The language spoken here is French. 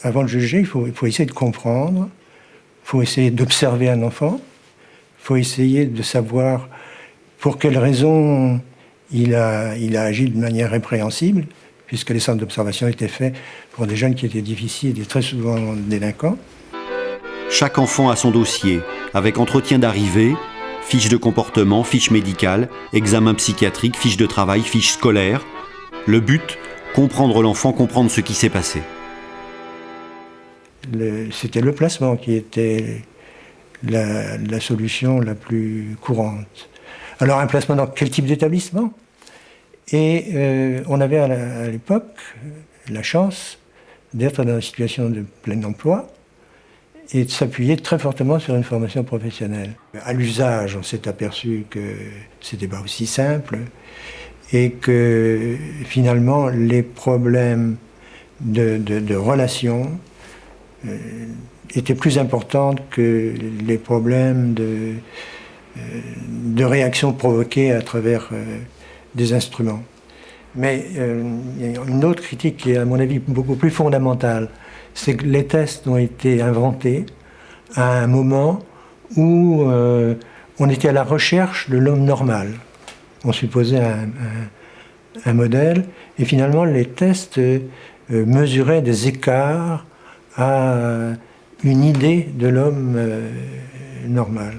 avant de juger, il faut essayer de comprendre, il faut essayer d'observer un enfant, il faut essayer de savoir pour quelles raisons il a agi de manière répréhensible, puisque les centres d'observation étaient faits pour des jeunes qui étaient difficiles et très souvent délinquants. Chaque enfant a son dossier, avec entretien d'arrivée, fiche de comportement, fiche médicale, examen psychiatrique, fiche de travail, fiche scolaire. Le but, comprendre l'enfant, comprendre ce qui s'est passé. C'était le placement qui était la solution la plus courante. Alors un placement dans quel type d'établissement ? Et on avait à l'époque la chance d'être dans une situation de plein emploi et de s'appuyer très fortement sur une formation professionnelle. À l'usage, on s'est aperçu que c'était pas aussi simple et que finalement les problèmes de relations étaient plus importants que les problèmes de réactions provoquées à travers des instruments. Mais il y a une autre critique qui est à mon avis beaucoup plus fondamentale, c'est que les tests ont été inventés à un moment où on était à la recherche de l'homme normal. On supposait un modèle, et finalement les tests mesuraient des écarts à une idée de l'homme normal.